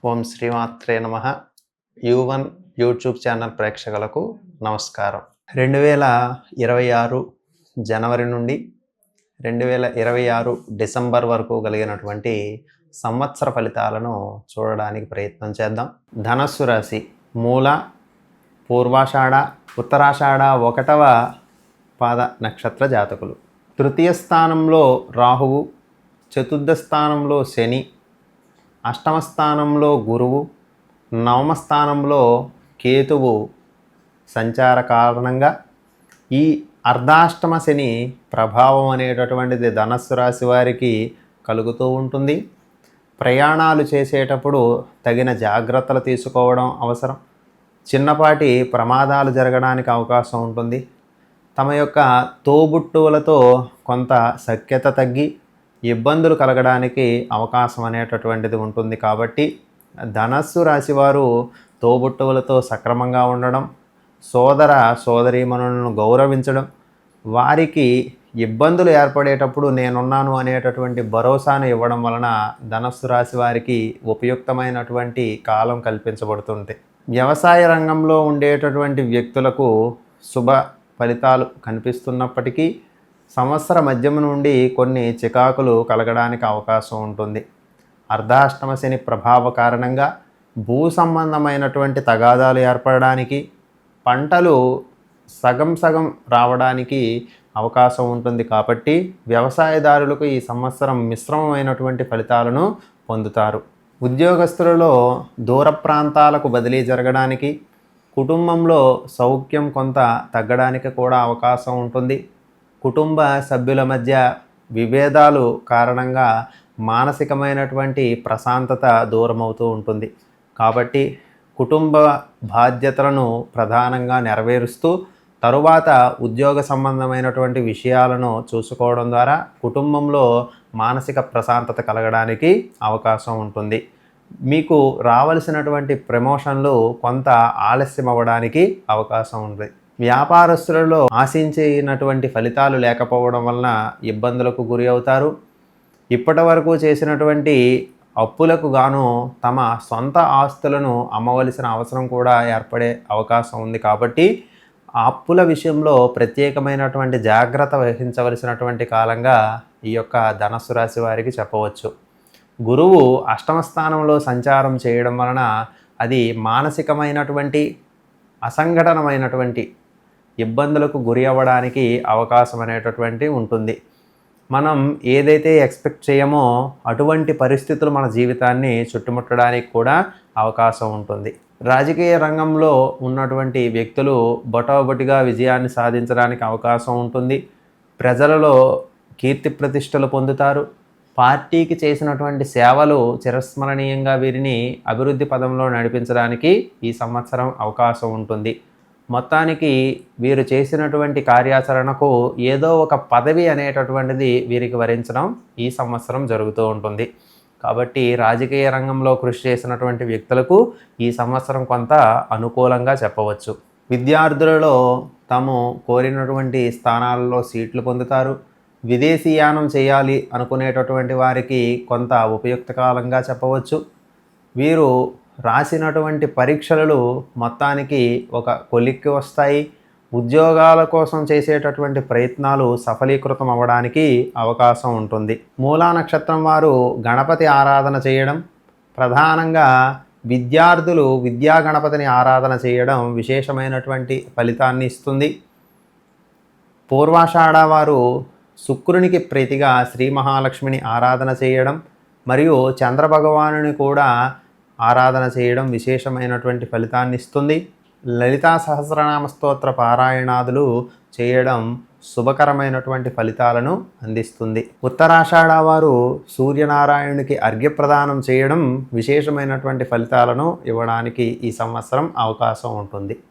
ఓం శ్రీమాత్రే నమః. యు1 YouTube channel ప్రేక్షకులకు నమస్కారం. 2026 జనవరి నుండి 2026 డిసెంబర్ వరకు కలిగినటువంటి సంవత్సర ఫలితాలను చూడడానికి ప్రయత్నం చేద్దాం. ధనస్సు రాశి మూల, పూర్వాషాఢ, ఉత్తరాషాఢ 1వ పాద నక్షత్ర జాతకులు. తృతీయ స్థానంలో రాహువు, చతుర్థ స్థానంలో శని, అష్టమ స్థానంలో గురువు, నవమ స్థానంలో కేతువు సంచార కారణంగా ఈ అర్ధాష్టమ శని ప్రభావం అనేటటువంటిది ధనస్సు రాశి వారికి కలుగుతూ ఉంటుంది. ప్రయాణాలు చేసేటప్పుడు తగిన జాగ్రత్తలు తీసుకోవడం అవసరం. చిన్నపాటి ప్రమాదాలు జరగడానికి అవకాశం ఉంటుంది. తమ యొక్క తోబుట్టువులతో కొంత సఖ్యత తగ్గి ఇబ్బందులు కలగడానికి అవకాశం అనేటటువంటిది ఉంటుంది. కాబట్టి ధనస్సు రాశివారు తోబుట్టువులతో సక్రమంగా ఉండడం, సోదర సోదరీమణులను గౌరవించడం, వారికి ఇబ్బందులు ఏర్పడేటప్పుడు నేనున్నాను అనేటటువంటి భరోసాను ఇవ్వడం వలన ధనస్సు రాశి వారికి ఉపయుక్తమైనటువంటి కాలం కల్పించబడుతుంది. వ్యవసాయ రంగంలో ఉండేటటువంటి వ్యక్తులకు శుభ ఫలితాలు కనిపిస్తున్నప్పటికీ సంవత్సర మధ్యం నుండి కొన్ని చికాకులు కలగడానికి అవకాశం ఉంటుంది. అర్ధాష్టమ శని ప్రభావ కారణంగా భూ సంబంధమైనటువంటి తగాదాలు ఏర్పడడానికి, పంటలు సగం సగం రావడానికి అవకాశం ఉంటుంది. కాబట్టి వ్యవసాయదారులకు ఈ సంవత్సరం మిశ్రమమైనటువంటి ఫలితాలను పొందుతారు. ఉద్యోగస్తులలో దూర ప్రాంతాలకు బదిలీ జరగడానికి, కుటుంబంలో సౌఖ్యం కొంత తగ్గడానికి కూడా అవకాశం ఉంటుంది. కుటుంబ సభ్యుల మధ్య విభేదాలు కారణంగా మానసికమైనటువంటి ప్రశాంతత దూరమవుతూ ఉంటుంది. కాబట్టి కుటుంబ బాధ్యతలను ప్రధానంగా నెరవేరుస్తూ తరువాత ఉద్యోగ సంబంధమైనటువంటి విషయాలను చూసుకోవడం ద్వారా కుటుంబంలో మానసిక ప్రశాంతత కలగడానికి అవకాశం ఉంటుంది. మీకు రావలసినటువంటి ప్రమోషన్లు కొంత ఆలస్యం అవ్వడానికి అవకాశం ఉంది. వ్యాపారస్తులలో ఆశించినటువంటి ఫలితాలు లేకపోవడం వలన ఇబ్బందులకు గురి అవుతారు. ఇప్పటి వరకు చేసినటువంటి అప్పులకు గాను తమ సొంత ఆస్తులను అమ్మవలసిన అవసరం కూడా ఏర్పడే అవకాశం ఉంది. కాబట్టి ఆ అప్పుల విషయంలో ప్రత్యేకమైనటువంటి జాగ్రత్త వహించవలసినటువంటి కాలంగా ఈ యొక్క ధనస్సు రాశి వారికి చెప్పవచ్చు. గురువు అష్టమ స్థానంలో సంచారం చేయడం వలన అది మానసికమైనటువంటి అసంఘటనమైనటువంటి ఇబ్బందులకు గురి అవ్వడానికి అవకాశం అనేటటువంటి ఉంటుంది. మనం ఏదైతే ఎక్స్పెక్ట్ చేయమో అటువంటి పరిస్థితులు మన జీవితాన్ని చుట్టుముట్టడానికి కూడా అవకాశం ఉంటుంది. రాజకీయ రంగంలో ఉన్నటువంటి వ్యక్తులు బొటాబొటిగా విజయాన్ని సాధించడానికి అవకాశం ఉంటుంది. ప్రజలలో కీర్తి ప్రతిష్టలు పొందుతారు. పార్టీకి చేసినటువంటి సేవలు చిరస్మరణీయంగా వీరిని అభివృద్ధి పదంలో నడిపించడానికి ఈ సంవత్సరం అవకాశం ఉంటుంది. మొత్తానికి వీరు చేసినటువంటి కార్యాచరణకు ఏదో ఒక పదవి అనేటటువంటిది వీరికి వరించడం ఈ సంవత్సరం జరుగుతూ ఉంటుంది. కాబట్టి రాజకీయ రంగంలో కృషి చేసినటువంటి వ్యక్తులకు ఈ సంవత్సరం కొంత అనుకూలంగా చెప్పవచ్చు. విద్యార్థులలో తాము కోరినటువంటి స్థానాలలో సీట్లు పొందుతారు. విదేశీయానం చేయాలి అనుకునేటటువంటి వారికి కొంత ఉపయుక్తకాలంగా చెప్పవచ్చు. వీరు రాసినటువంటి పరీక్షలు మొత్తానికి ఒక కొలిక్కి వస్తాయి. ఉద్యోగాల కోసం చేసేటటువంటి ప్రయత్నాలు సఫలీకృతం అవ్వడానికి అవకాశం ఉంటుంది. మూలా నక్షత్రం వారు గణపతి ఆరాధన చేయడం, ప్రధానంగా విద్యార్థులు విద్యా గణపతిని ఆరాధన చేయడం విశేషమైనటువంటి ఫలితాన్ని ఇస్తుంది. పూర్వాషాఢ వారు శుక్రునికి ప్రీతిగా శ్రీ మహాలక్ష్మిని ఆరాధన చేయడం మరియు చంద్రభగవానుని కూడా ఆరాధన చేయడం విశేషమైనటువంటి ఫలితాన్ని ఇస్తుంది. లలితా సహస్రనామ స్తోత్ర పారాయణాదులు చేయడం శుభకరమైనటువంటి ఫలితాలను అందిస్తుంది. ఉత్తరాషాఢ వారు సూర్యనారాయణునికి అర్ఘ్యప్రదానం చేయడం విశేషమైనటువంటి ఫలితాలను ఇవ్వడానికి ఈ సంవత్సరం అవకాశం ఉంటుంది.